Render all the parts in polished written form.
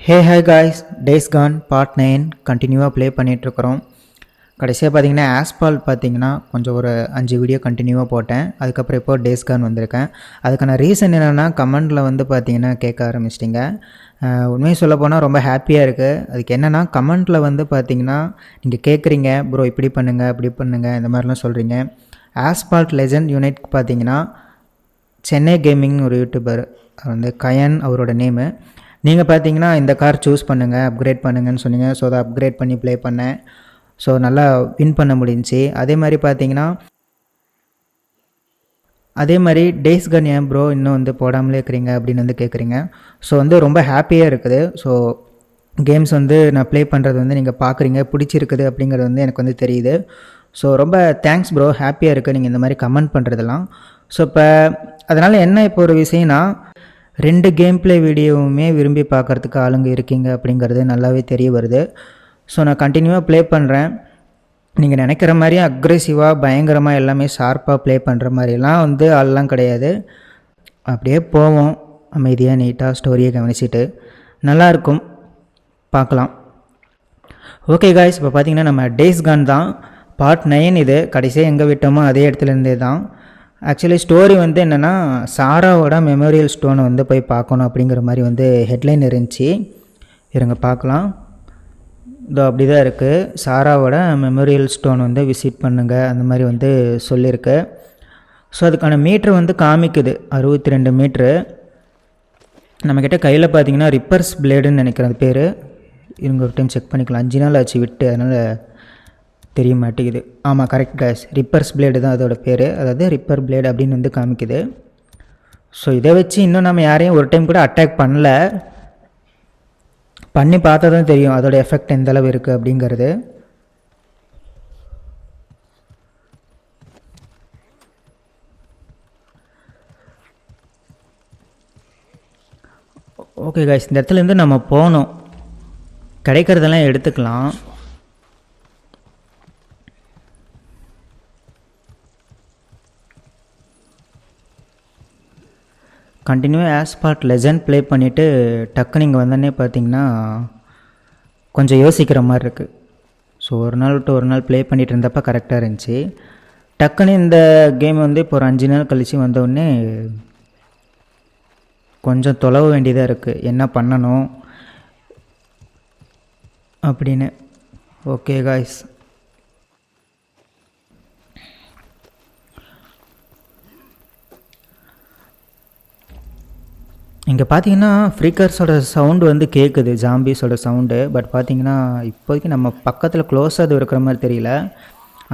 Hey hi guys, days Khan part 9 கண்டினியூவாக play பண்ணிகிட்ருக்குறோம். கடைசியாக பார்த்தீங்கன்னா ஆஸ்பால் பார்த்தீங்கன்னா கொஞ்சம் ஒரு 5 வீடியோ கண்டினியூவாக போட்டேன். அதுக்கப்புறம் இப்போ டேஸ் கான் வந்திருக்கேன். அதுக்கான ரீசன் என்னென்னா கமெண்டில் வந்து பார்த்தீங்கன்னா கேட்க ஆரம்பிச்சிட்டிங்க. உண்மையை சொல்ல போனால் ரொம்ப ஹாப்பியாக இருக்குது. அதுக்கு என்னென்னா கமெண்ட்டில் வந்து பார்த்தீங்கன்னா நீங்கள் கேட்குறீங்க, ப்ரோ இப்படி பண்ணுங்கள் அப்படி பண்ணுங்கள் இந்த மாதிரிலாம் சொல்கிறீங்க. ஆஸ்பால்ட் லெஜண்ட் யூனிட் பார்த்தீங்கன்னா சென்னை கேமிங்னு ஒரு யூடியூபர் வந்து கயன் அவரோட நேமு. நீங்கள் பார்த்தீங்கன்னா இந்த கார் சூஸ் பண்ணுங்கள், அப்கிரேட் பண்ணுங்கன்னு சொன்னீங்க. ஸோ அதை அப்கிரேட் பண்ணி ப்ளே பண்ணேன். ஸோ நல்லா வின் பண்ண முடிஞ்சிச்சு. அதே மாதிரி பார்த்தீங்கன்னா டேஸ் கன் ஏன் ப்ரோ இன்னும் வந்து போடாமலே இருக்கிறீங்க அப்படின்னு வந்து கேட்குறீங்க. ஸோ வந்து ரொம்ப ஹாப்பியாக இருக்குது. ஸோ கேம்ஸ் வந்து நான் ப்ளே பண்ணுறது வந்து நீங்கள் பார்க்குறீங்க, பிடிச்சிருக்குது அப்படிங்கிறது வந்து எனக்கு வந்து தெரியுது. ஸோ ரொம்ப தேங்க்ஸ் ப்ரோ, ஹாப்பியாக இருக்குது நீங்கள் இந்த மாதிரி கமெண்ட் பண்ணுறதெல்லாம். ஸோ இப்போ அதனால் என்ன இப்போ ஒரு விஷயம்னா 2 கேம் ப்ளே வீடியோவுமே விரும்பி பார்க்குறதுக்கு ஆளுங்க இருக்கீங்க அப்படிங்கிறது நல்லாவே தெரிய வருது. ஸோ நான் கண்டினியூவாக ப்ளே பண்ணுறேன். நீங்கள் நினைக்கிற மாதிரியே அக்ரெசிவாக பயங்கரமாக எல்லாமே ஷார்ப்பாக ப்ளே பண்ணுற மாதிரிலாம் வந்து ஆள்லாம் கிடையாது. அப்படியே போவோம் அமைதியாக நீட்டாக ஸ்டோரியை கவனிச்சிட்டு நல்லாயிருக்கும், பார்க்கலாம். ஓகே காய்ஸ், இப்போ பார்த்தீங்கன்னா நம்ம டேஸ் கான் தான் பார்ட் 9. இது கடைசியாக எங்கே விட்டோமோ அதே இடத்துலேருந்தே தான். ஆக்சுவலி ஸ்டோரி வந்து என்னென்னா சாராவோட மெமோரியல் ஸ்டோனை வந்து போய் பார்க்கணும் அப்படிங்கிற மாதிரி வந்து ஹெட்லைன் இருந்துச்சு. இருங்க பார்க்கலாம். இதோ அப்படி தான் இருக்குது. சாராவோட மெமோரியல் ஸ்டோன் வந்து விசிட் பண்ணுங்கள் அந்த மாதிரி வந்து சொல்லியிருக்கு. ஸோ அதுக்கான மீட்ரு வந்து காமிக்குது 62 மீட்ரு. நம்மக்கிட்ட கையில் பார்த்தீங்கன்னா ரிப்பர்ஸ் பிளேடுன்னு நினைக்கிறேன் அது பேர். இருங்க ஒரு டைம் செக் பண்ணிக்கலாம். 5 நாள் ஆச்சு விட்டு, அதனால் தெரிய மாட்டேங்குது. ஆமாம், கரெக்ட் காய்ஸ், ரிப்பர்ஸ் பிளேடு தான் அதோட பேர். அதாவது ரிப்பர் பிளேடு அப்படின்னு வந்து காமிக்குது. ஸோ இதை வச்சு இன்னும் நம்ம யாரையும் ஒரு டைம் கூட அட்டாக் பண்ணல. பண்ணி பார்த்தா தான் தெரியும் அதோட எஃபெக்ட் எந்த அளவு இருக்குது அப்படிங்கிறது. ஓகே காய்ஸ், இந்த இடத்துலேருந்து நம்ம போகணும். கிடைக்கிறதெல்லாம் எடுத்துக்கலாம். கண்டினியூவாக ஆஸ்பால்ட் லெஜண்ட் ப்ளே பண்ணிவிட்டு டக்குன்னு இங்கே வந்தோடனே பார்த்தீங்கன்னா கொஞ்சம் யோசிக்கிற மாதிரி இருக்குது. ஸோ ஒரு நாள் விட்டு ஒரு நாள் ப்ளே பண்ணிகிட்டு இருந்தப்போ கரெக்டாக இருந்துச்சு. டக்குன்னு இந்த கேம் வந்து இப்போ ஒரு 5 நாள் கழித்து வந்தோடனே கொஞ்சம் தொலைவ வேண்டியதாக இருக்குது, என்ன பண்ணணும் அப்படின்னு. ஓகே காய்ஸ், இங்கே பார்த்தீங்கன்னா ஃப்ரீக்கர்ஸோட சவுண்டு வந்து கேட்குது, ஜாம்பிஸோட சவுண்டு. பட் பார்த்தீங்கன்னா இப்போதைக்கு நம்ம பக்கத்தில் க்ளோஸாக அது இருக்கிற மாதிரி தெரியல.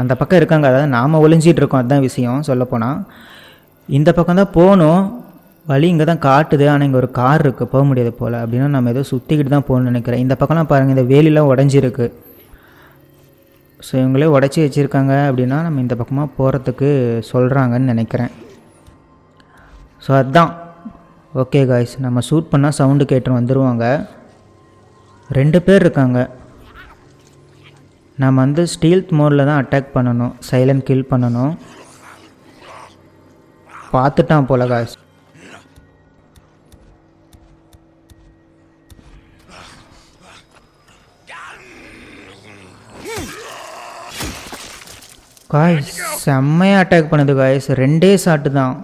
அந்த பக்கம் இருக்காங்க, அதாவது நாம் ஒளிஞ்சிட்டு இருக்கோம், அதுதான் விஷயம் சொல்லப்போனால். இந்த பக்கம் தான் போகணும், வழி இங்கே தான் காட்டுது. ஆனால் இங்கே ஒரு கார் இருக்குது, போக முடியாது போல். அப்படின்னா நம்ம ஏதோ சுற்றிக்கிட்டு தான் போகணும்னு நினைக்கிறேன். இந்த பக்கம்லாம் பாருங்கள், இந்த வேலிலாம் உடஞ்சிருக்கு. ஸோ இவங்களே உடச்சி வச்சுருக்காங்க அப்படின்னா நம்ம இந்த பக்கமாக போகிறதுக்கு சொல்கிறாங்கன்னு நினைக்கிறேன். ஸோ அதுதான். ஓகே காய்ஸ், நம்ம ஷூட் பண்ணால் சவுண்டு கேட்டு வந்துடுவாங்க. 2 பேர் இருக்காங்க. நம்ம வந்து ஸ்டீல்த் மோடில் தான் அட்டாக் பண்ணணும், சைலண்ட் கில் பண்ணணும். பார்த்துட்டான் போல காய்ஸ். காய்ஸ் செம்மையாக அட்டாக் பண்ணுது காய்ஸ். 2 ஷாட்டு தான்,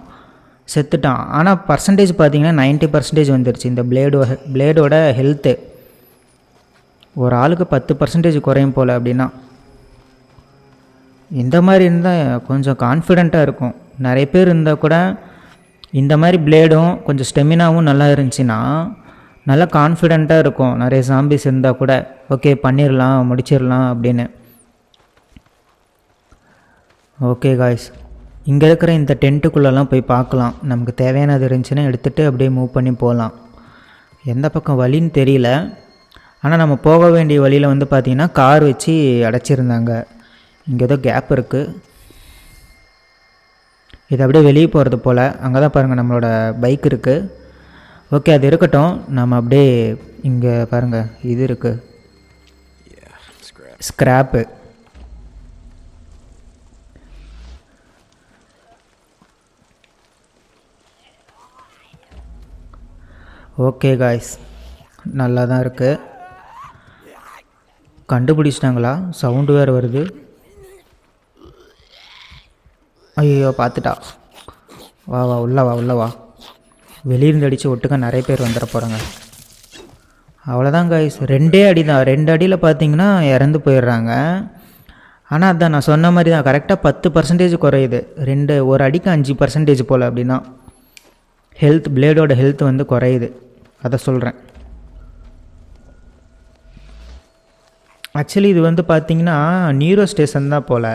செத்துட்டான். ஆனால் பர்சன்டேஜ் பார்த்தீங்கன்னா 90% வந்துருச்சு. இந்த பிளேடோட ஹெல்த்து ஒரு ஆளுக்கு 10% குறையும் போல். அப்படின்னா இந்த மாதிரி இருந்தால் கொஞ்சம் கான்ஃபிடெண்ட்டாக இருக்கும். நிறைய பேர் இருந்தால் கூட இந்த மாதிரி பிளேடும் கொஞ்சம் ஸ்டெமினாவும் நல்லா இருந்துச்சுன்னா நல்லா கான்ஃபிடெண்ட்டாக இருக்கும். நிறைய ஜாம்பிஸ் இருந்தால் கூட ஓகே பண்ணிடலாம், முடிச்சிடலாம் அப்படின்னு. ஓகே காய்ஸ், இங்கே இருக்கிற இந்த டென்ட்டுக்குள்ளெல்லாம் போய் பார்க்கலாம். நமக்கு தேவையானது இருந்துச்சுன்னா எடுத்துகிட்டு அப்படியே மூவ் பண்ணி போகலாம். எந்த பக்கம் வழின்னு தெரியல. ஆனால் நம்ம போக வேண்டிய வழியில் வந்து பார்த்திங்கன்னா கார் வச்சு அடைச்சிருந்தாங்க. இங்கே ஏதோ கேப் இருக்குது, இது அப்படியே வெளியே போகிறது போல். அங்கே தான் பாருங்கள் நம்மளோட பைக் இருக்குது. ஓகே அது இருக்கட்டும், நம்ம அப்படியே இங்கே பாருங்கள் இது இருக்குது, ஸ்க்ராப்பு. ஓகே காய்ஸ், நல்லா தான் இருக்குது. கண்டுபிடிச்சிட்டாங்களா? சவுண்டு வேறு வருது. ஐயோ பார்த்துட்டா. வா வா உள்ள வா உள்ள வா. வெளியிருந்து அடித்து ஒட்டுக்க நிறைய பேர் வந்துட போகிறாங்க. அவ்வளோதான் கைஸ், 2 அடி தான். 2 அடியில் பார்த்தீங்கன்னா இறந்து போயிடுறாங்க. ஆனால் அதான் நான் சொன்ன மாதிரி தான், கரெக்டாக 10% குறையுது. ஒரு அடிக்கு 5% போல் அப்படின்னா ஹெல்த், பிளேடோட ஹெல்த் வந்து குறையுது. அதை சொல்கிறேன். ஆக்சுவலி இது வந்து பார்த்திங்கன்னா நீரோ ஸ்டேஷன் தான் போல்.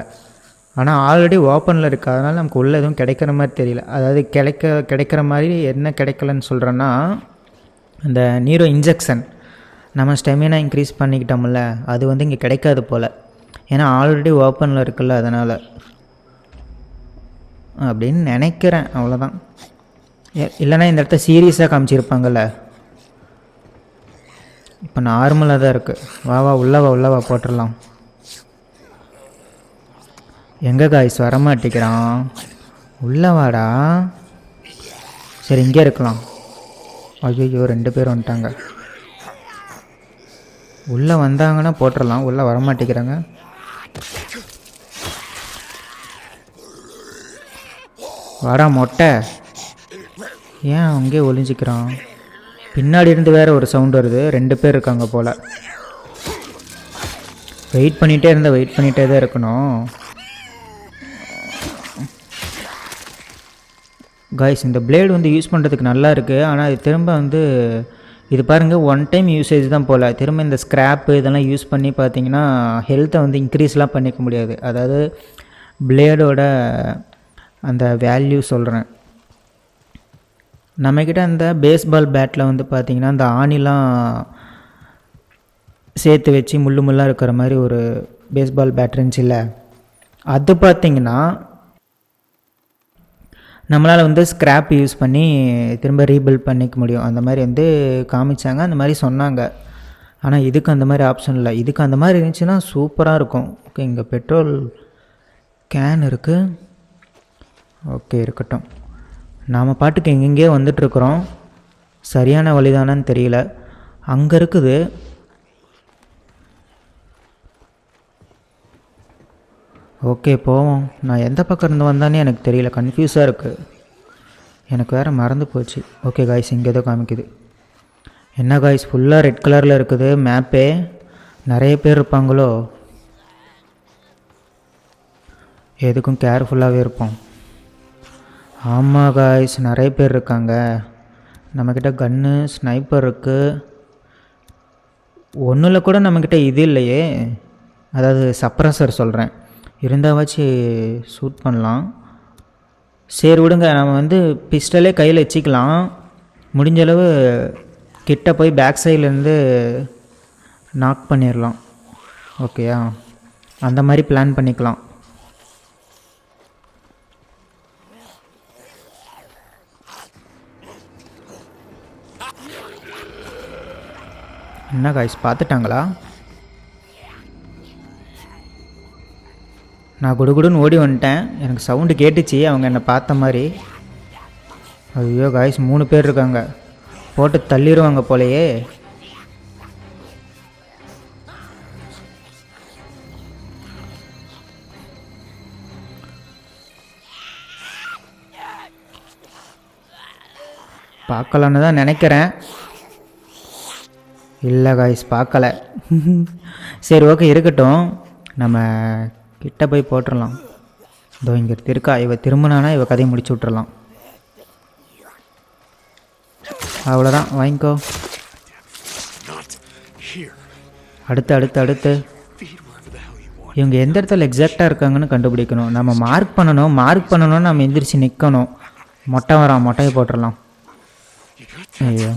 ஆனால் ஆல்ரெடி ஓப்பனில் இருக்குது. அதனால் நமக்கு உள்ளே எதுவும் கிடைக்கிற மாதிரி தெரியல. அதாவது கிடைக்கிற மாதிரி என்ன கிடைக்கலன்னு சொல்கிறேன்னா, அந்த நீரோ இன்ஜெக்ஷன் நம்ம ஸ்டெமினா இன்க்ரீஸ் பண்ணிக்கிட்டோம்ல, அது வந்து இங்கே கிடைக்காது போல். ஏன்னா ஆல்ரெடி ஓப்பனில் இருக்குல்ல, அதனால் அப்படின்னு நினைக்கிறேன். அவ்வளோதான். இல்லைனா இந்த இடத்த சீரியஸாக காமிச்சிருப்பாங்கள்ல. இப்போ நார்மலாக தான் இருக்குது. வா வா உள்ளவா போட்டுடலாம். எங்கே காய்ஸ் வரமாட்டிக்கிறான்? உள்ளவாடா. சரி இங்கே இருக்கலாம். ஐயோ 2 பேர் வந்துட்டாங்க. உள்ளே வந்தாங்கன்னா போட்டுடலாம். உள்ளே வரமாட்டேங்கிறாங்க. வாடா மொட்டை. ஏன் அங்கே ஒளிஞ்சிக்கிறான்? பின்னாடி இருந்து வேறு ஒரு சவுண்ட் வருது. 2 பேர் இருக்காங்க போல். வெயிட் பண்ணிகிட்டே தான் இருக்கணும். காய்ஸ் இந்த பிளேடு வந்து யூஸ் பண்ணுறதுக்கு நல்லா இருக்குது. ஆனால் இது திரும்ப வந்து இது பாருங்கள், 1 டைம் யூசேஜ் தான் போல். திரும்ப இந்த ஸ்க்ராப்பு இதெல்லாம் யூஸ் பண்ணி பார்த்தீங்கன்னா ஹெல்த்தை வந்து இன்க்ரீஸ்லாம் பண்ணிக்க முடியாது. அதாவது பிளேடோட அந்த வேல்யூ சொல்கிறேன். நம்மக்கிட்ட அந்த பேஸ்பால் பேட்டில் வந்து பார்த்திங்கன்னா அந்த ஆணிலாம் சேர்த்து வச்சு முள்ளாக இருக்கிற மாதிரி ஒரு பேஸ்பால் பேட் இருந்துச்சுல்ல, அது பார்த்திங்கன்னா நம்மளால் வந்து ஸ்க்ராப் யூஸ் பண்ணி திரும்ப ரீபில்ட் பண்ணிக்க முடியும். அந்த மாதிரி வந்து காமிச்சாங்க, அந்த மாதிரி சொன்னாங்க. ஆனால் இதுக்கு அந்த மாதிரி ஆப்ஷன் இல்லை. இதுக்கு அந்த மாதிரி இருந்துச்சுன்னா சூப்பராக இருக்கும். ஓகே, இங்கே பெட்ரோல் கேன் இருக்குது. ஓகே இருக்கட்டும். நாம் பாட்டுக்கு எங்கெங்கேயோ வந்துட்டுருக்குறோம். சரியான வழிதானான்னு தெரியல. அங்கே இருக்குது. ஓகே போவோம். நான் எந்த பக்கம் இருந்து வந்தானே எனக்கு தெரியல, கன்ஃபியூஸாக இருக்குது. எனக்கு வேறு மறந்து போச்சு. ஓகே காய்ஸ், இங்கே ஏதோ காமிக்குது. என்ன காய்ஸ், ஃபுல்லாக ரெட் கலரில் இருக்குது மேப்பே. நிறைய பேர் இருப்பாங்களோ? எதுக்கும் கேர்ஃபுல்லாகவே இருப்போம். ஆமாம் காய்ஸ், நிறைய பேர் இருக்காங்க. நம்மக்கிட்ட கன்று ஸ்னைப்பர் இருக்குது. ஒன்றில் கூட நம்மக்கிட்ட இது இல்லையே, அதாவது சப்ரஸர் சொல்கிறேன். இருந்தால் வச்சு ஷூட் பண்ணலாம். சரி விடுங்க, நம்ம வந்து பிஸ்டலே கையில் வச்சுக்கலாம். முடிஞ்சளவு கிட்ட போய் பேக் சைட்லேருந்து நாக் பண்ணிடலாம். ஓகேயா, அந்த மாதிரி பிளான் பண்ணிக்கலாம். என்ன காய்ஸ் பார்த்துட்டாங்களா? நான் குடுகுடுன்னு ஓடி வந்துட்டேன். எனக்கு சவுண்டு கேட்டுச்சு, அவங்க என்னை பார்த்த மாதிரி. ஐயோ காய்ஸ், 3 பேர் இருக்காங்க. போட்டு தள்ளிடுவாங்க போலையே. பார்க்கலான்னு தான் நினைக்கிறேன். இல்லை காய்ஸ் பார்க்கல. சரி ஓகே இருக்கட்டும், நம்ம கிட்ட போய் போட்டுடலாம். இதோ இங்கே இருக்கா, இவ திரும்பினானா இவ கதையை முடிச்சு விட்றலாம். அவ்வளோதான், வாங்கிக்கோ. அடுத்து இவங்க எந்த இடத்துல எக்ஸாக்டாக இருக்காங்கன்னு கண்டுபிடிக்கணும். நம்ம மார்க் பண்ணணும்னா நம்ம எந்திரிச்சு நிற்கணும். மொட்டை வரான், மொட்டையை போட்டுடலாம். ஐயோ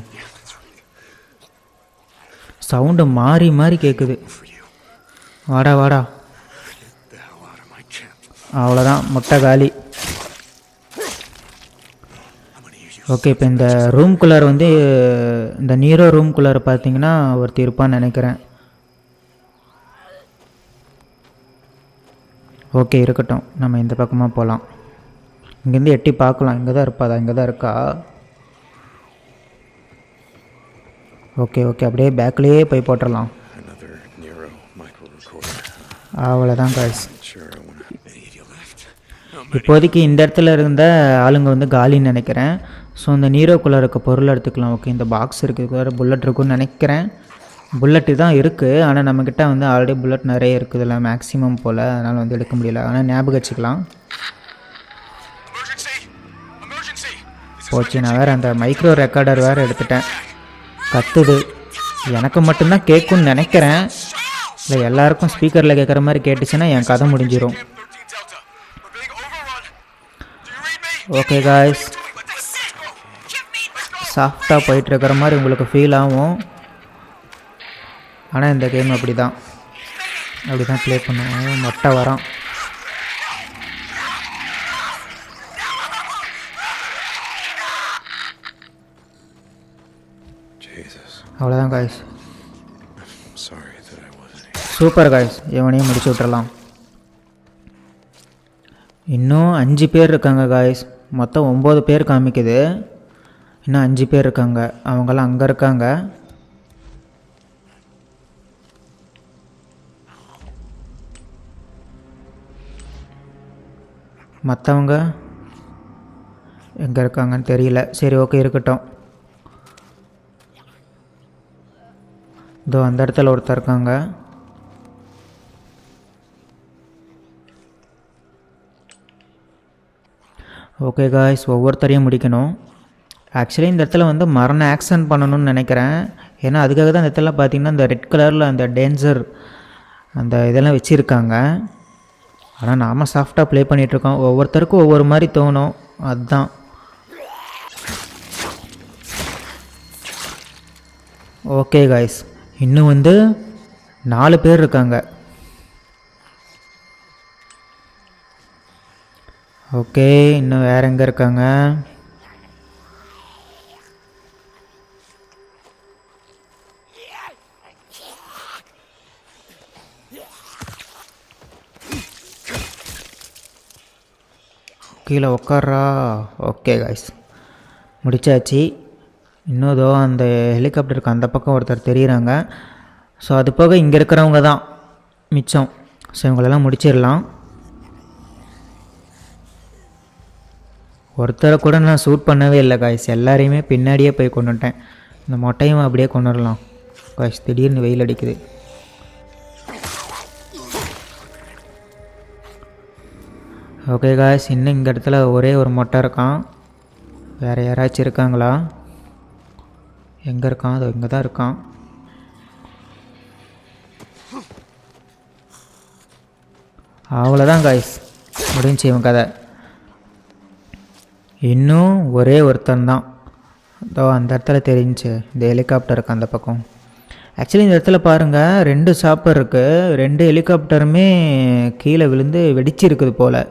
சவுண்டு மாறி மாறி கேட்குது. வாடா. அவ்வளோதான், முட்டை காலி. ஓகே, இப்போ இந்த ரூம்குள்ளார் வந்து இந்த நீரோ ரூம்குள்ளார் பார்த்தீங்கன்னா ஒருத்தர் இருப்பான்னு நினைக்கிறேன். ஓகே இருக்கட்டும், நம்ம இந்த பக்கமாக போகலாம். இங்கேருந்து எட்டி பார்க்கலாம். இங்கே தான் இருக்கா? ஓகே ஓகே, அப்படியே பேக்லேயே போய் போட்டுடலாம். அவ்வளோதான் காய்ஸ். இப்போதைக்கு இந்த இடத்துல இருந்த ஆளுங்க வந்து காலின்னு நினைக்கிறேன். ஸோ இந்த நீரோக்குள்ளே இருக்க பொருள் எடுத்துக்கலாம். ஓகே, இந்த பாக்ஸ் இருக்குது, புல்லட் இருக்குன்னு நினைக்கிறேன். புல்லட்டு தான் இருக்குது, ஆனால் நம்மக்கிட்ட வந்து ஆல்ரெடி புல்லட் நிறைய இருக்குதுல்ல, மேக்ஸிமம் போல், அதனால் வந்து எடுக்க முடியல. ஆனால் ஞாபகம் வச்சுக்கலாம். போச்சு, நான் வேறு அந்த மைக்ரோ ரெக்கார்டர் வேறு எடுத்துட்டேன். கத்துது, எனக்கு மட்டும்தான் கேட்குன்னு நினைக்கிறேன். இல்லை எல்லாருக்கும் ஸ்பீக்கரில் கேட்குற மாதிரி கேட்டுச்சுன்னா என் கதை முடிஞ்சிடும். ஓகே காய்ஸ், சாஃப்டாக போயிட்டுருக்கிற மாதிரி உங்களுக்கு ஃபீல் ஆகும். ஆனால் இந்த கேம் அப்படி தான் ப்ளே பண்ணுவோம். மொட்டை வரோம். அவ்வளோதான் காய்ஸ். சூப்பர் காய்ஸ், இவனையும் முடிச்சு விட்டுறலாம். இன்னும் 5 பேர் இருக்காங்க காய்ஸ். மொத்தம் 9 பேர் காமிக்குது. இன்னும் 5 பேர் இருக்காங்க. அவங்களாம் அங்கே இருக்காங்க. மற்றவங்க எங்கே இருக்காங்கன்னு தெரியல. சரி ஓகே, இருக்கட்டும். இதோ அந்த இடத்துல ஒருத்தர் இருக்காங்க. ஓகே காய்ஸ், ஒவ்வொருத்தரையும் முடிக்கணும். ஆக்சுவலி இந்த இடத்துல வந்து மரண ஆக்ஷன் பண்ணணும்னு நினைக்கிறேன். ஏன்னா அதுக்காக தான் இந்த இடத்துல பார்த்திங்கன்னா இந்த ரெட் கலரில் அந்த டேஞ்சர் அந்த இதெல்லாம் வச்சுருக்காங்க. ஆனால் நாம் சாஃப்டாக ப்ளே பண்ணிகிட்ருக்கோம். ஒவ்வொருத்தருக்கும் ஒவ்வொரு மாதிரி தோணும், அதுதான். ஓகே காய்ஸ், இன்னும் வந்து 4 பேர் இருக்காங்க. ஓகே, இன்னும் வேறு எங்கே இருக்காங்க? கீழே உட்கார்றா. ஓகே காய்ஸ், முடிச்சாச்சு. இன்னும் ஏதோ அந்த ஹெலிகாப்டருக்கு அந்த பக்கம் ஒருத்தர் தெரியுறாங்க. ஸோ அது போக இங்கே இருக்கிறவங்க தான் மிச்சம். ஸோ இவங்களெல்லாம் முடிச்சிடலாம். ஒருத்தரை கூட நான் ஷூட் பண்ணவே இல்லை காய்ஸ். எல்லாரையுமே பின்னாடியே போய் கொண்டுட்டேன். இந்த மொட்டையும் அப்படியே கொண்டுடலாம் காய்ஸ். திடீர்னு வெயில் அடிக்குது. ஓகே காய்ஸ், இன்னும் இந்த இடத்துல ஒரே ஒரு மொட்டை இருக்கான். வேறு யாராச்சும் இருக்காங்களா? எங்கே இருக்கான்? அது இங்கே தான் இருக்கான். அவ்வளோதான் காய்ஸ், முடிஞ்சு இவன் கதை. இன்னும் ஒரே ஒருத்தன் தான். அதோ அந்த இடத்துல தெரிஞ்சு இந்த ஹெலிகாப்டருக்கு அந்த பக்கம். ஆக்சுவலி இந்த இடத்துல பாருங்கள், 2 சாப்பர் இருக்குது. 2 ஹெலிகாப்டருமே கீழே விழுந்து வெடிச்சிருக்குது போல்.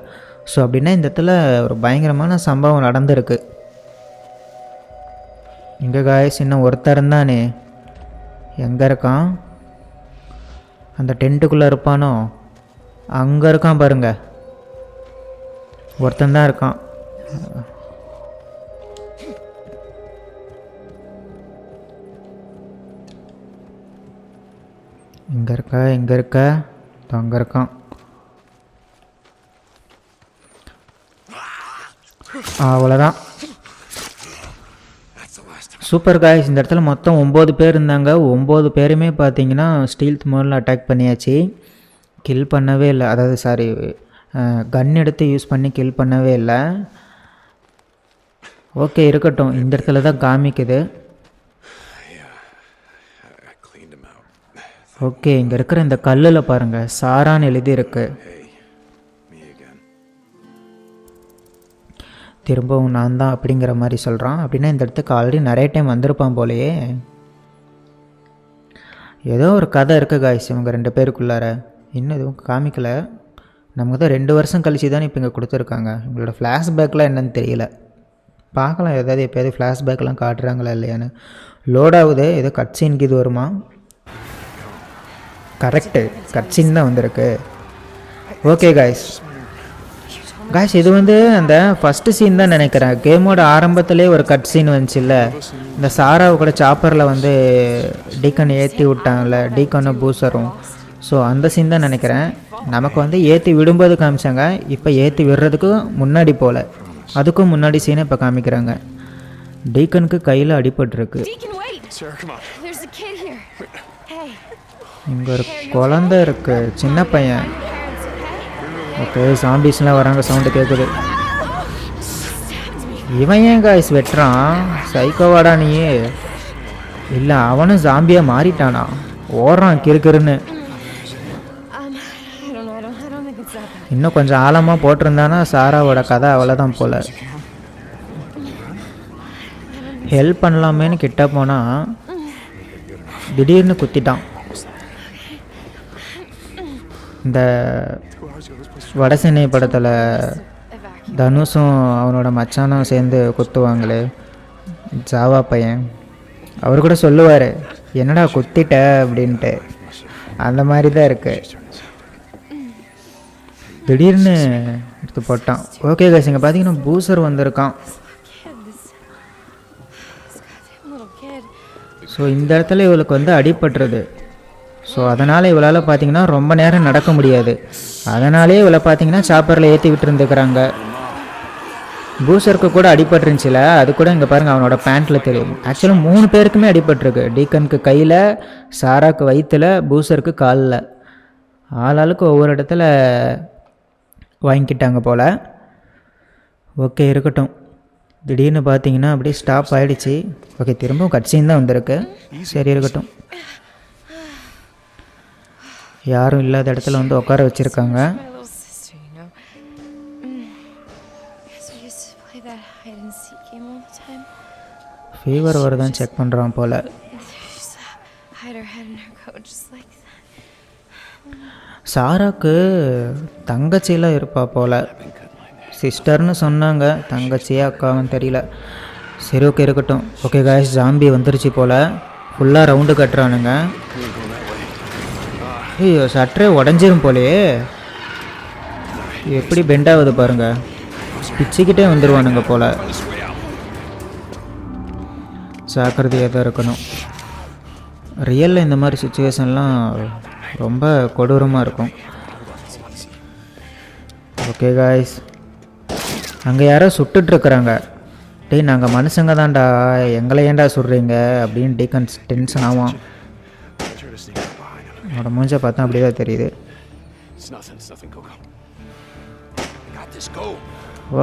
ஸோ அப்படின்னா இந்த இடத்துல ஒரு பயங்கரமான சம்பவம் நடந்திருக்கு. இங்கே காய்ஸ், இன்னும் ஒருத்தர் தானே. எங்கே இருக்கான்? அந்த டென்ட்டுக்குள்ளே இருப்பானோ? அங்கே இருக்கான் பாருங்க, ஒருத்தன் தான் இருக்கான். இங்கே இருக்க அங்கே இருக்கான். அவ்வளோதான். சூப்பர் காய்ஸ், இந்த இடத்துல மொத்தம் 9 பேர் இருந்தாங்க. 9 பேருமே பார்த்தீங்கன்னா ஸ்டீல்த் மோடில் அட்டாக் பண்ணியாச்சு. கில் பண்ணவே இல்லை. அதாவது கன் எடுத்து யூஸ் பண்ணி கில் பண்ணவே இல்லை. ஓகே, இருக்கட்டும். இந்த இடத்துல தான் காமிக்குது. ஓகே, இங்கே இருக்கிற இந்த கல்லில் பாருங்கள், சாரான்னு எழுதியிருக்கு. திரும்பவும் நான் தான் அப்படிங்கிற மாதிரி சொல்கிறான். அப்படின்னா இந்த இடத்துக்கு ஆல்ரெடி நிறைய டைம் வந்திருப்பான் போலையே. ஏதோ ஒரு கதை இருக்குது காய்ஸ் இவங்க 2 பேருக்குள்ளார. இன்னும் எதுவும் காமிக்கலை. நமக்கு தான் 2 வருஷம் கழிச்சு தான் இப்போ இங்கே கொடுத்துருக்காங்க. இவங்களோட ஃப்ளாஷ்பேக்லாம் என்னன்னு தெரியல. பார்க்கலாம், ஏதாவது எப்போயாவது ஃப்ளாஷ்பேக்லாம் காட்டுறாங்களா இல்லையான்னு. லோட் ஆகுது. ஏதோ கட்சீனுக்கு இது வருமா? கரெக்டு, கட்சீன் தான் வந்திருக்கு. ஓகே காய்ஸ், காய்ஸ் இது வந்து அந்த ஃபஸ்ட்டு சீன் தான் நினைக்கிறேன். கேமோட ஆரம்பத்திலே ஒரு கட் சீன் வந்துச்சுல்ல, இந்த சாராவை கூட சாப்பரில் வந்து டீக்கன் ஏற்றி விட்டாங்கல்ல, டீக்கனும் பூசரும். ஸோ அந்த சீன் தான் நினைக்கிறேன். நமக்கு வந்து ஏற்றி விடும்போது காமிச்சாங்க, இப்போ ஏற்றி விடுறதுக்கு முன்னாடி போல், அதுக்கும் முன்னாடி சீனை இப்போ காமிக்கிறாங்க. டீக்கனுக்கு கையில் அடிபட்டுருக்கு. இங்கே ஒரு குழந்தை இருக்கு, சின்ன பையன். ஓகே, சாம்பிஸ்லாம் வராங்க, சவுண்டு கேட்குது. இவன் ஏன் காய்ஸ் வெட்டுறான்? சைக்கோவாடா நீ? இல்லை, அவனும் சாம்பியாக மாறிட்டானா? ஓடுறான் கிறுக்கிறுன்னு. இன்னும் கொஞ்சம் ஆழமாக போட்டிருந்தானா சாராவோட கதை அவ்வளோதான் போல். ஹெல்ப் பண்ணலாமேன்னு கிட்ட போனால் திடீர்னு குத்திட்டான். இந்த வடசென்னை படத்தில் தனுஷும் அவனோட மச்சானும் சேர்ந்து குத்துவாங்களே, ஜாவா பையன், அவர் கூட சொல்லுவார், என்னடா குத்திட்ட அப்படின்ட்டு. அந்த மாதிரி தான் இருக்கு. திடீர்னு எடுத்து போட்டான். ஓகே கைஸ், இங்கே பார்த்தீங்கன்னா பூசர் வந்திருக்கான். ஸோ இந்த இடத்துல இவளுக்கு வந்து அடிபட்டுருது. ஸோ அதனால் இவளால் பார்த்தீங்கன்னா ரொம்ப நேரம் நடக்க முடியாது. அதனாலே இவளை பார்த்தீங்கன்னா சாப்பரில் ஏற்றி விட்டுருந்துக்கிறாங்க. பூசருக்கு கூட அடிபட்டுருந்துச்சில, அது கூட இங்கே பாருங்கள் அவனோட பேண்ட்டில் தெரியும். ஆக்சுவலாக 3 பேருக்குமே அடிபட்டுருக்கு. டீக்கனுக்கு கையில், சாராக்கு வயிற்றில், பூசருக்கு காலில். ஆளாளுக்கு ஒவ்வொரு இடத்துல வாங்கிக்கிட்டாங்க போல். ஓகே இருக்கட்டும். திடீர்னு பார்த்தீங்கன்னா அப்படியே ஸ்டாப் ஆகிடுச்சு. ஓகே, திரும்பவும் கட்சின்னு தான் வந்திருக்கு. சரி இருக்கட்டும். யாரும் இல்லாத இடத்துல வந்து உட்கார வச்சுருக்காங்க. ஃபீவர் வருதான்னு செக் பண்ணுறான் போல். சாராக்கு தங்கச்சியெல்லாம் இருப்பா போல். சிஸ்டர்னு சொன்னாங்க, தங்கச்சியா அக்காவும் தெரியல. சரி ஓகே இருக்கட்டும். ஓகே காய்ஸ், ஜாம்பி வந்துருச்சு போல். ஃபுல்லாக ரவுண்டு கட்டுறானுங்க. ஐயோ, சற்றே உடஞ்சிரும் போலையே. எப்படி பெண்டாகுது பாருங்கள். பிச்சுக்கிட்டே வந்துடுவானுங்க போல். ஜாக்கிரதையாக தான் இருக்கணும். ரியலில் இந்த மாதிரி சுச்சுவேஷன்லாம் ரொம்ப கொடூரமாக இருக்கும். ஓகே காய்ஸ், அங்கே யாரோ சுட்டுட்ருக்குறாங்க. டேய், நாங்கள் மனுஷங்க தான்டா, எங்களை ஏன்டா சுடுறீங்க அப்படின்னு டீக்கன் டென்ஷன் ஆகும். என்னோட மூஞ்சை பார்த்தா அப்படி தான் தெரியுது.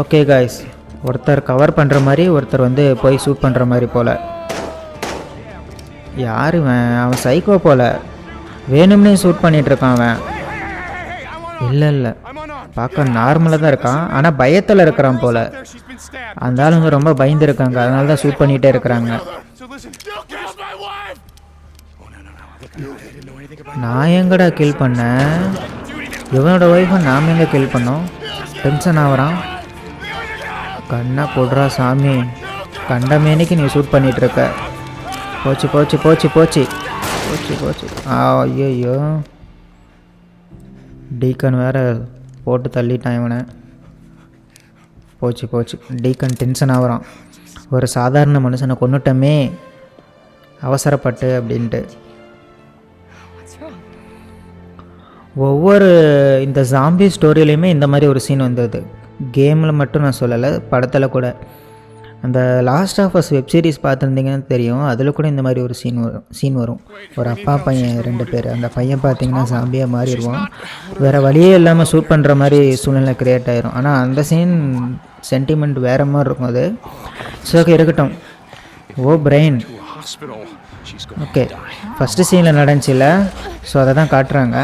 ஓகே காய்ஸ், ஒருத்தர் கவர் பண்ணுற மாதிரி, ஒருத்தர் வந்து போய் ஷூட் பண்ணுற மாதிரி போல். யார் அவன் சைக்கோ போல், வேணும்னே ஷூட் பண்ணிகிட்ருக்கான் அவன். இல்லை பார்க்க நார்மலாக தான் இருக்கான், ஆனால் பயத்தில் இருக்கிறான் போல். அந்த ஆளுங்க ரொம்ப பயந்துருக்காங்க, அதனால தான் ஷூட் பண்ணிகிட்டே இருக்கிறாங்க. நான் எங்கடா கில் பண்ணேன்? இவனோட ஒய்ஃபை நாம் எங்கே கில் பண்ணோம்? டென்ஷன் ஆகிறான். கண்ணா போடுறா சாமி, கண்டமேனிக்கு நீ ஷூட் பண்ணிகிட்ருக்க. போச்சு போச்சு போச்சு போச்சு போச்சு போச்சு. ஐயோ, டீக்கன் வேற போட்டு தள்ளிட்டான் இவனை. போச்சு போச்சு. டீக்கன் டென்ஷன் ஆகிறான். ஒரு சாதாரண மனுஷனை கொண்டுட்டோமே அவசரப்பட்டு அப்படின்ட்டு. ஒவ்வொரு இந்த ஜாம்பி ஸ்டோரியிலையுமே இந்த மாதிரி ஒரு சீன் வந்தது. கேமில் மட்டும் நான் சொல்லலை, படத்தில் கூட. அந்த last of us web series பார்த்துருந்தீங்கன்னு தெரியும், அதில் கூட இந்த மாதிரி ஒரு சீன் வரும். ஒரு அப்பா பையன் 2 பேர். அந்த பையன் பார்த்தீங்கன்னா சாம்பியாக மாறிடுவான். வேறு வழியே இல்லாமல் ஷூட் பண்ணுற மாதிரி சூழ்நிலை க்ரியேட் ஆகிரும். ஆனால் அந்த சீன் சென்டிமெண்ட் வேறு மாதிரி இருக்கும் அது. ஸோ ஓகே இருக்கட்டும். O brain. ஓகே, ஃபஸ்ட்டு சீனில் நடந்துச்சில்ல, ஸோ அதை தான் காட்டுறாங்க.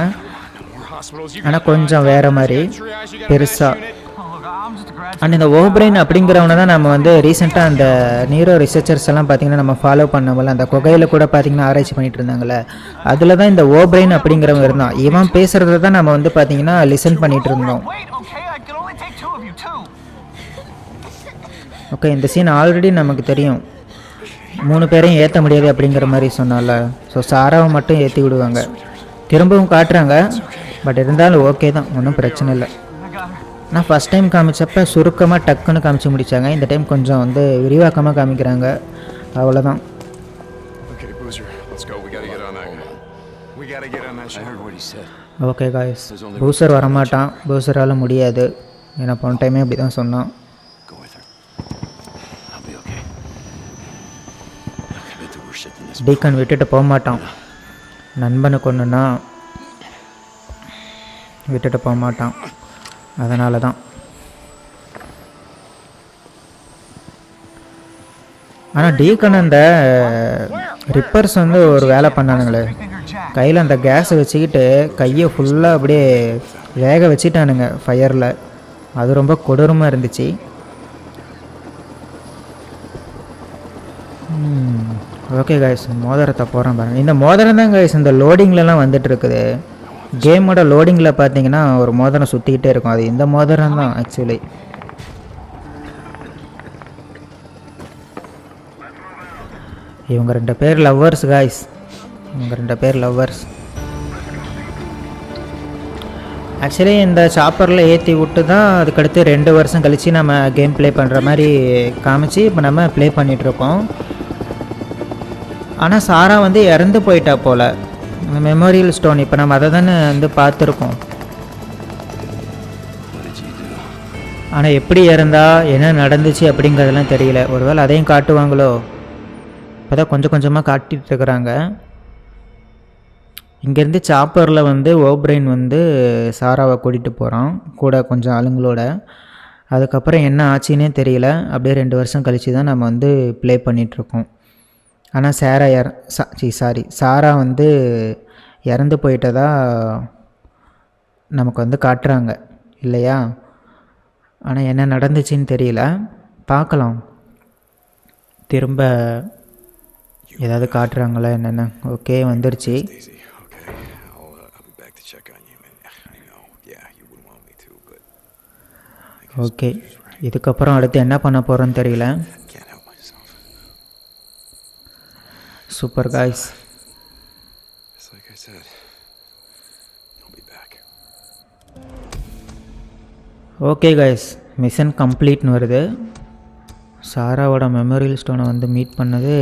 ஆனால் கொஞ்சம் வேறு மாதிரி பெருசாக. அண்ட் இந்த ஓப்ரைன் அப்படிங்கிறவனை தான் நம்ம வந்து ரீசெண்டாக அந்த நீரோ ரிசர்ச்சர்ஸ் எல்லாம் பார்த்திங்கன்னா நம்ம ஃபாலோ பண்ணவங்கள, அந்த குகையில் கூட பார்த்திங்கன்னா ஆராய்ச்சி பண்ணிகிட்டு இருந்தாங்களே, அதில் தான் இந்த ஓப்ரைன் அப்படிங்கிறவங்க இருந்தான். இவன் பேசுகிறத தான் நம்ம வந்து பார்த்திங்கன்னா லிசன் பண்ணிகிட்டு இருந்தோம். ஓகே, இந்த சீன் ஆல்ரெடி நமக்கு தெரியும். 3 பேரையும் ஏற்ற முடியாது அப்படிங்கிற மாதிரி சொன்னால, ஸோ சாராவை மட்டும் ஏற்றி விடுவாங்க. திரும்பவும் காட்டுறாங்க, பட் இருந்தாலும் ஓகே தான், ஒன்றும் பிரச்சனை இல்லை. நான் ஃபஸ்ட் டைம் காமிச்சப்போ சுருக்கமாக டக்குன்னு காமிச்சு முடித்தாங்க. இந்த டைம் கொஞ்சம் வந்து விரிவாக்கமாக காமிக்கிறாங்க, அவ்வளோதான். ஓகே காய்ஸ், பூசர் வரமாட்டான், பூசரால் முடியாது. ஏன்னா போன டைமே அப்படி தான் சொன்னான். டீக்கன் விட்டுட்டு போக மாட்டான், நண்பனுக்கு ஒன்றுன்னா விட்டுட்டு போக மாட்டான், அதனால தான். ஆனால் டீக்கன் அந்த ரிப்பர்ஸ் வந்து ஒரு வேலை பண்ணானுங்களே, கையில் அந்த கேஸை வச்சுக்கிட்டு கையை ஃபுல்லாக அப்படியே வேக வச்சுட்டானுங்க ஃபயரில். அது ரொம்ப கொடூரமாக இருந்துச்சு. ஓகே காய்ஸ், மோதிரத்தை போகிறேன் பாருங்கள். இந்த மோதிரம் தான் காய்ஸ் இந்த லோடிங்லலாம் வந்துட்டு இருக்குது. கேமோட லோடிங்கில் பார்த்தீங்கன்னா ஒரு மோதிரம் சுற்றிக்கிட்டே இருக்கும், அது இந்த மோதிரம் தான் ஆக்சுவலி. இவங்க 2 பேர் லவ்வர்ஸ் காய்ஸ், இவங்க 2 பேர் லவ்வர்ஸ். ஆக்சுவலி இந்த சாப்பரில் ஏற்றி விட்டு தான் அதுக்கடுத்து 2 வருஷம் கழித்து நம்ம கேம் ப்ளே பண்ணுற மாதிரி காமிச்சு இப்போ நம்ம ப்ளே பண்ணிகிட்ருக்கோம். ஆனால் சாரா வந்து இறந்து போயிட்டா போல், மெமோரியல் ஸ்டோன். இப்போ நம்ம அதை தானே வந்து பார்த்துருக்கோம். ஆனால் எப்படி இறந்தா, என்ன நடந்துச்சு அப்படிங்கிறதெல்லாம் தெரியல. ஒருவேளை அதையும் காட்டுவாங்களோ? இப்போ தான் கொஞ்சம் கொஞ்சமாக காட்டிகிட்டு இருக்கிறாங்க. இங்கேருந்து சாப்பரில் வந்து ஓப்ரைன் வந்து சாராவை கூட்டிகிட்டு போகிறான் கூட கொஞ்சம் ஆளுங்களோட. அதுக்கப்புறம் என்ன ஆச்சுன்னே தெரியல. அப்படியே 2 வருஷம் கழித்து தான் நம்ம வந்து ப்ளே பண்ணிகிட்ருக்கோம். ஆனால் சாரா வந்து இறந்து போயிட்டதா நமக்கு வந்து காட்டுறாங்க இல்லையா? ஆனால் என்ன நடந்துச்சுன்னு தெரியல, பார்க்கலாம். திரும்ப ஏதாவது காட்டுறாங்களா என்னென்ன? ஓகே, வந்துருச்சு. ஓகே, இதுக்கப்புறம் அடுத்து என்ன பண்ண போகிறோன்னு தெரியல. Super guys. Okay guys, mission கம்ப்ளீட்னு வருது. சாராவோட மெமோரியல் ஸ்டோனை வந்து மீட் பண்ணது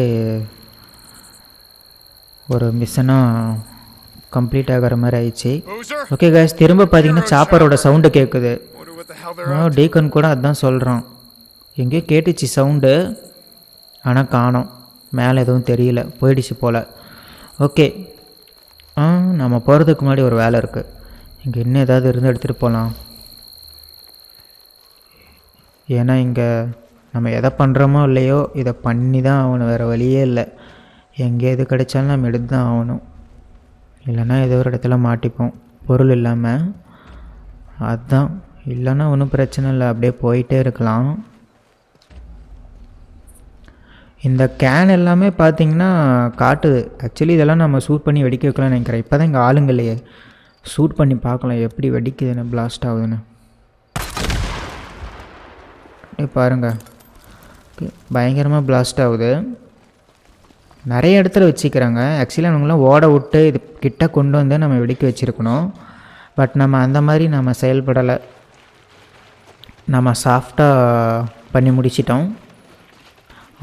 ஒரு மிஷனாக கம்ப்ளீட் ஆகிற மாதிரி ஆயிடுச்சு. ஓகே காய்ஸ், திரும்ப பார்த்தீங்கன்னா சாப்பரோட சவுண்டு கேட்குது. டீக்கன் கூட அதுதான் சொல்கிறான், எங்கேயோ கேட்டுச்சு சவுண்டு, ஆனால் காணோம், மேலே எதுவும் தெரியல, போயிடுச்சு போல். ஓகே, நம்ம போகிறதுக்கு முன்னாடி ஒரு வேலை இருக்குது. இங்கே இன்னும் ஏதாவது இருந்து எடுத்துகிட்டு போகலாம். ஏன்னா இங்கே நம்ம எதை பண்ணுறோமோ இல்லையோ இதை பண்ணி தான் ஆகணும், வேறு வழியே இல்லை. எங்கே எது கிடைச்சாலும் நம்ம எடுத்து தான் ஆகணும், இல்லைன்னா ஏதோ ஒரு இடத்துல மாட்டிப்போம் பொருள் இல்லாமல். அதுதான், இல்லைன்னா ஒன்றும் பிரச்சனை இல்லை, அப்படியே போயிட்டே இருக்கலாம். இந்த கேன் எல்லாமே பார்த்திங்கன்னா காட்டுது. ஆக்சுவலி இதெல்லாம் நம்ம ஷூட் பண்ணி வெடிக்க வைக்கலாம்னு நினைக்கிறேன். இப்போ தான் இங்கே ஆளுங்க இல்லையே, ஷூட் பண்ணி பார்க்கலாம் எப்படி வெடிக்குதுன்னு, பிளாஸ்ட் ஆகுதுன்னு. பாருங்கள், பயங்கரமாக பிளாஸ்ட் ஆகுது. நிறைய இடத்துல வச்சுக்கிறாங்க. ஆக்சுவலி அவங்களாம் ஓட விட்டு இது கிட்ட கொண்டு வந்து நம்ம வெடிக்க வச்சுருக்கணும். பட் நம்ம அந்த மாதிரி நம்ம செயல்படலை, நம்ம சாஃப்டாக பண்ணி முடிச்சிட்டோம்.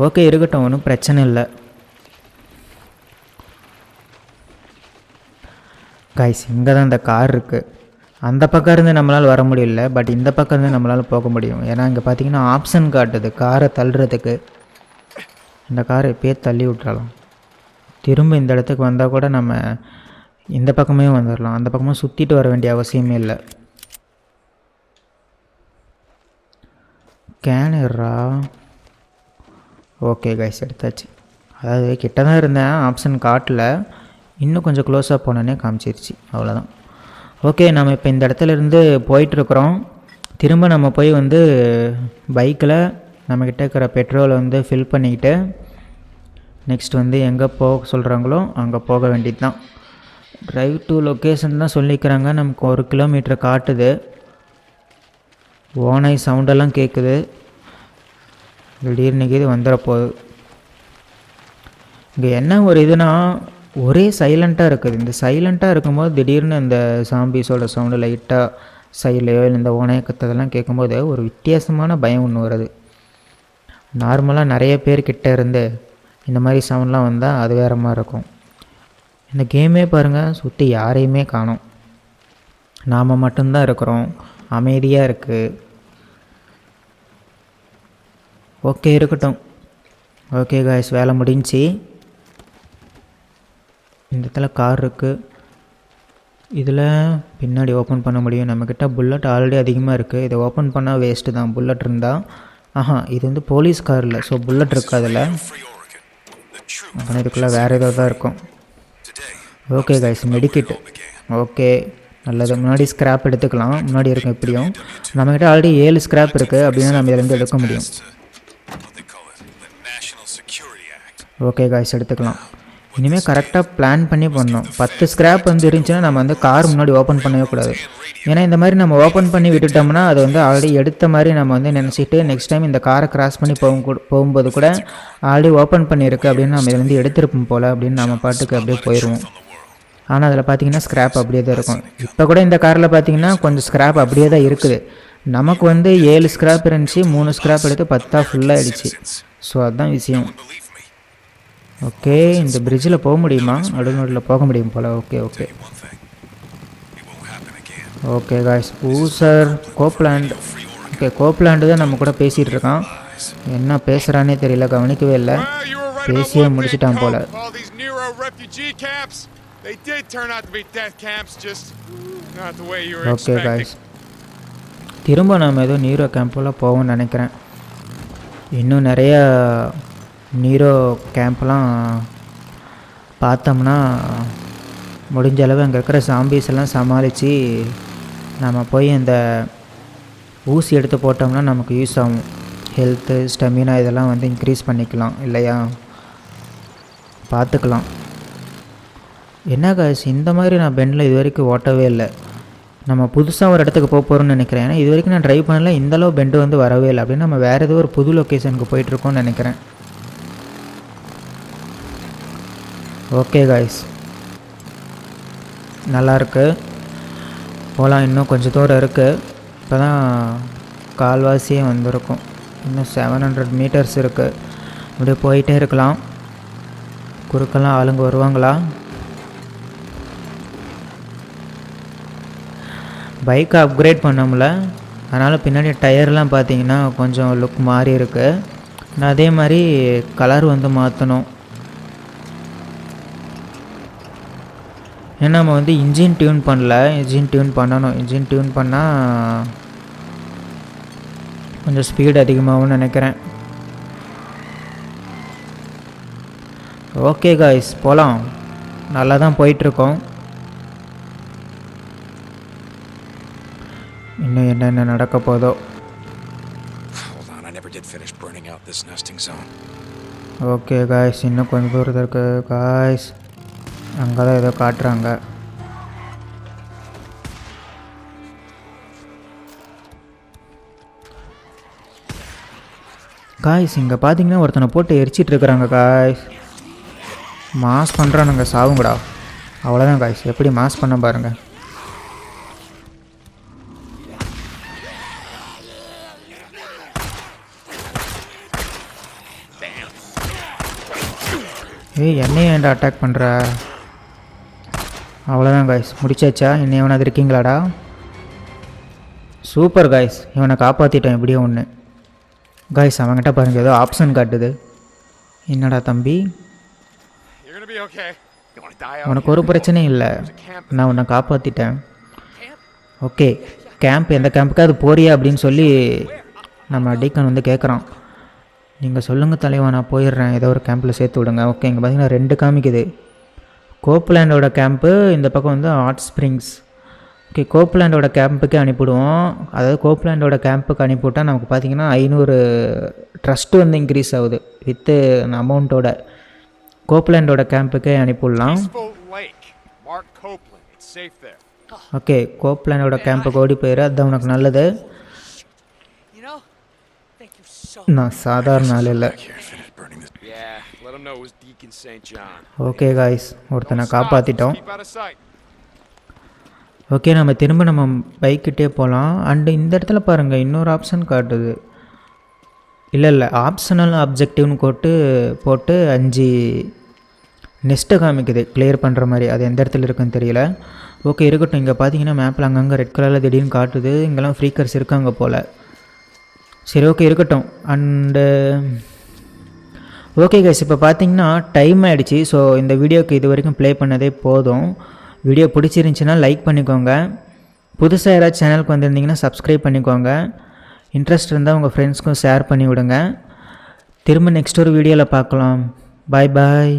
ஓகே, இருக்கட்டும், ஒன்றும் பிரச்சனை இல்லை. கைஸ், இங்கே தான் இந்த கார் இருக்குது. அந்த பக்கம் இருந்து நம்மளால் வர முடியல, பட் இந்த பக்கம் இருந்து நம்மளால் போக முடியும். ஏன்னா இங்கே பார்த்தீங்கன்னா ஆப்ஷன் காட்டுது காரை தள்ளுறதுக்கு. இந்த காரை இப்போயே தள்ளி விட்டுறலாம். திரும்ப இந்த இடத்துக்கு வந்தால் கூட நம்ம இந்த பக்கமே வந்துடலாம், அந்த பக்கமாக சுற்றிட்டு வர வேண்டிய அவசியமே இல்லை. கேனுரா. ஓகே கைஸ், எடுத்தாச்சு. அதாவது கிட்ட தான் இருந்தேன், ஆப்ஷன் காட்டல, இன்னும் கொஞ்சம் க்ளோஸாக போனோன்னே காமிச்சிருச்சு, அவ்வளோதான். ஓகே, நம்ம இப்போ இந்த இடத்துல இருந்து போயிட்டுருக்குறோம். திரும்ப நம்ம போய் வந்து பைக்கில் நம்மக்கிட்ட இருக்கிற பெட்ரோலை வந்து ஃபில் பண்ணிக்கிட்டு நெக்ஸ்ட் வந்து எங்கே போக சொல்கிறாங்களோ அங்கே போக வேண்டியது தான். ட்ரைவ் டு லொக்கேஷன் தான் சொல்லிக்கிறாங்க. நமக்கு 1 கிலோமீட்டர் காட்டுது. ஓனாய் சவுண்டெல்லாம் கேட்குது. திடீர்னு இது வந்துட போகுது. இங்கே என்ன ஒரு இதுனா, ஒரே சைலண்ட்டாக இருக்குது. இந்த சைலண்ட்டாக இருக்கும்போது திடீர்னு இந்த சாம்பீஸோட சவுண்டு லைட்டாக சைட்லையோ இல்லை இந்த ஓனையை கத்ததெல்லாம் கேட்கும்போது ஒரு வித்தியாசமான பயம் ஒன்று வருது. நார்மலாக நிறைய பேர்கிட்ட இருந்து இந்த மாதிரி சவுண்ட்லாம் வந்தால் அது வேறு மாதிரி இருக்கும். இந்த கேமே பாருங்கள், சுற்றி யாரையுமே காணோம், நாம் மட்டும்தான் இருக்கிறோம், அமைதியாக இருக்குது. ஓகே இருக்கட்டும். ஓகே காய்ஸ், வேலை முடிஞ்சு. இந்த இடத்துல கார் இருக்குது, இதில் பின்னாடி ஓப்பன் பண்ண முடியும். நம்மக்கிட்ட புல்லட் ஆல்ரெடி அதிகமாக இருக்குது, இதை ஓப்பன் பண்ணால் வேஸ்ட்டு தான் புல்லட் இருந்தால். இது வந்து போலீஸ் கார் இல்லை, ஸோ புல்லட் இருக்குது அதில். அப்புறம் இதுக்குள்ளே வேறு ஏதோ தான் இருக்கும். Okay guys, med kit. ஓகே நல்லது. முன்னாடி ஸ்க்ராப் எடுத்துக்கலாம், முன்னாடி இருக்கும். எப்படியும் நம்மக்கிட்ட ஆல்ரெடி 7 ஸ்க்ராப் இருக்குது அப்படின்னா நம்ம இதிலேருந்து எடுக்க முடியும். ஓகே காய்ஸ், எடுத்துக்கலாம். இனிமேல் கரெக்டாக பிளான் பண்ணி பண்ணணும். 10 ஸ்க்ராப் வந்து இருந்துச்சுன்னா நம்ம வந்து கார் முன்னாடி ஓப்பன் பண்ணவே கூடாது. ஏன்னா இந்த மாதிரி நம்ம ஓப்பன் பண்ணி விட்டுட்டோம்னா அது வந்து ஆல்ரெடி எடுத்த மாதிரி நம்ம வந்து நினச்சிட்டு நெக்ஸ்ட் டைம் இந்த காரை கிராஸ் பண்ணி போகும்போது கூட ஆல்ரெடி ஓப்பன் பண்ணியிருக்கு அப்படின்னு நம்ம இதுலேருந்து எடுத்துருப்போம் போல் அப்படின்னு நம்ம பாட்டுக்கு அப்படியே போயிடுவோம். ஆனால் அதில் பார்த்தீங்கன்னா ஸ்க்ராப் அப்படியே தான் இருக்கும். இப்போ கூட இந்த காரில் பார்த்தீங்கன்னா கொஞ்சம் ஸ்க்ராப் அப்படியே தான் இருக்குது. நமக்கு வந்து 7 ஸ்க்ராப் இருந்துச்சு, 3 ஸ்க்ராப் எடுத்து 10 ஃபுல்லாக ஆகிடுச்சு. ஸோ அதுதான் விஷயம். ஓகே, இந்த பிரிட்ஜில் போக முடியுமா? நடுநடுவில் போக முடியும் போல். Okay okay okay guys, user Copeland. Okay, Copeland தான் நம்ம கூட பேசிகிட்டு இருக்கான். என்ன பேசுகிறானே தெரியல, கவனிக்கவே இல்லை. பேசியே முடிச்சிட்டான் போல். ஓகே காய்ஸ், திரும்ப நாம் ஏதோ நீரோ கேம்ப்பெல்லாம் போவோம்னு நினைக்கிறேன். இன்னும் நிறைய நீரோ கேம்ப்லாம் பார்த்தோம்னா முடிஞ்ச அளவு அங்கே இருக்கிற ஜாம்பீஸ் எல்லாம் சமாளித்து நம்ம போய் இந்த ஊசி எடுத்து போட்டோம்னா நமக்கு யூஸ் ஆகும். ஹெல்த்து, ஸ்டெமினா இதெல்லாம் வந்து இன்க்ரீஸ் பண்ணிக்கலாம் இல்லையா? பார்த்துக்கலாம். என்ன காய்ஸ், இந்த மாதிரி நான் பெண்டில் இது வரைக்கும் ஓட்டவே இல்லை. நம்ம புதுசாக ஒரு இடத்துக்கு போக போகிறோம்னு நினைக்கிறேன். ஏன்னா இது வரைக்கும் நான் ட்ரைவ் பண்ணல, இந்தளவு பெண்டு வந்து வரவே இல்லை. அப்படின்னு நம்ம வேறு ஏதோ ஒரு புது லொக்கேஷனுக்கு போயிட்டுருக்கோம்னு நினைக்கிறேன். ஓகே காய்ஸ், நல்லாயிருக்கு, போகலாம். இன்னும் கொஞ்சம் தூரம் இருக்குது, இப்போ தான் கால்வாசியே வந்திருக்கும். இன்னும் 700 மீட்டர்ஸ் இருக்குது. அப்படியே போயிட்டே இருக்கலாம். குறுக்கெல்லாம் ஆளுங்க வருவாங்களா? பைக்கை அப்கிரேட் பண்ணோம்ல, அதனால் பின்னாடி டயர்லாம் பார்த்தீங்கன்னா கொஞ்சம் லுக் மாறி இருக்குது. நான் அதே மாதிரி கலர் வந்து மாற்றணும். ஏன்னா நம்ம வந்து இன்ஜின் டியூன் பண்ணல, இன்ஜின் டியூன் பண்ணணும். இன்ஜின் டியூன் பண்ணால் கொஞ்சம் ஸ்பீடு அதிகமாகும்னு நினைக்கிறேன். ஓகே காய்ஸ், போகலாம். நல்லா தான் போயிட்டுருக்கோம். இன்னும் என்னென்ன நடக்க போதோ. ஓகே காய்ஸ், இன்னும் கொஞ்சம் தூரம் இருக்குது காய்ஸ். அங்கே தான் ஏதோ காட்டுறாங்க. காய்ஸ், இங்கே பார்த்தீங்கன்னா ஒருத்தனை போட்டு எரிச்சிட்டு இருக்கிறாங்க காய்ஸ். மாஸ் பண்ணுறானுங்க, சாவுங்கடா. அவ்வளோதான் காய்ஸ், எப்படி மாஸ் பண்ண பாருங்கள். என்னையும் ஏன்டா அட்டாக் பண்ணுற? அவ்வளோதான் காய்ஸ், முடிச்சாச்சா? இன்னும் எவனாவது இருக்கீங்களாடா? சூப்பர் காய்ஸ், இவனை காப்பாற்றிட்டேன் எப்படியோ ஒன்று. காய்ஸ், அவங்ககிட்ட பாருங்கள், ஏதோ ஆப்ஷன் காட்டுது. என்னடா தம்பி, உனக்கு ஒரு பிரச்சனையும் இல்லை, நான் உன்னை காப்பாற்றிட்டேன். ஓகே, கேம்ப் எந்த கேம்புக்காவது போறியா அப்படின்னு சொல்லி நம்ம டீக்கன் வந்து கேட்குறான். நீங்கள் சொல்லுங்கள் தலைவா, நான் போயிடுறேன், ஏதோ ஒரு கேம்பில் சேர்த்து விடுங்க. ஓகே, இங்கே பார்த்தீங்கன்னா 2 காமிக்குது. கோப்லாண்டோட கேம்ப்பு, இந்த பக்கம் வந்து ஹாட் ஸ்ப்ரிங்ஸ். ஓகே, கோப்லாண்டோட கேம்புக்கே அனுப்பிவிடுவோம். அதாவது கோப்லாண்டோட கேம்புக்கு அனுப்பிவிட்டால் நமக்கு பார்த்திங்கன்னா 500 ட்ரஸ்ட்டு வந்து இன்க்ரீஸ் ஆகுது வித்து அமௌண்ட்டோட. கோப்லாண்டோட கேம்புக்கே அனுப்பிவிடலாம். ஓகே, கோப்லாண்டோட கேம்புக்கு ஓடி போயிடு, அதுதான் உனக்கு நல்லது. நான் சாதாரண ஆள் இல்லை. ஓகே காய்ஸ், ஒருத்தனை காப்பாற்றிட்டோம். ஓகே, நம்ம திரும்ப நம்ம பைக்கிட்டே போகலாம். அண்டு இந்த இடத்துல பாருங்கள், இன்னொரு ஆப்ஷன் காட்டுது. இல்லை ஆப்ஷனல் ஆப்ஜெக்டிவ்னு போட்டு 5 நெஸ்ட்டை காமிக்குது கிளியர் பண்ணுற மாதிரி. அது எந்த இடத்துல இருக்குன்னு தெரியல. ஓகே, இருக்கட்டும். இங்கே பார்த்தீங்கன்னா மேப்பில் அங்கங்கே ரெட் கலரில் திடீர்னு காட்டுது. இங்கெல்லாம் ஃப்ரீக்கர்ஸ் இருக்காங்க போல். சரி, ஓகே, இருக்கட்டும். அண்டு ஓகே கைஸ், இப்போ பார்த்தீங்கன்னா டைம் ஆகிடுச்சு. ஸோ இந்த வீடியோக்கு இது வரைக்கும் ப்ளே பண்ணதே போதும். வீடியோ பிடிச்சிருந்துச்சின்னா லைக் பண்ணிக்கோங்க. புதுசாக யாராவது சேனலுக்கு வந்திருந்தீங்கன்னா சப்ஸ்கிரைப் பண்ணிக்கோங்க. இன்ட்ரெஸ்ட் இருந்தால் உங்கள் ஃப்ரெண்ட்ஸ்க்கும் ஷேர் பண்ணி விடுங்க. திரும்ப நெக்ஸ்ட் ஒரு வீடியோவில் பார்க்கலாம். பாய் பாய்.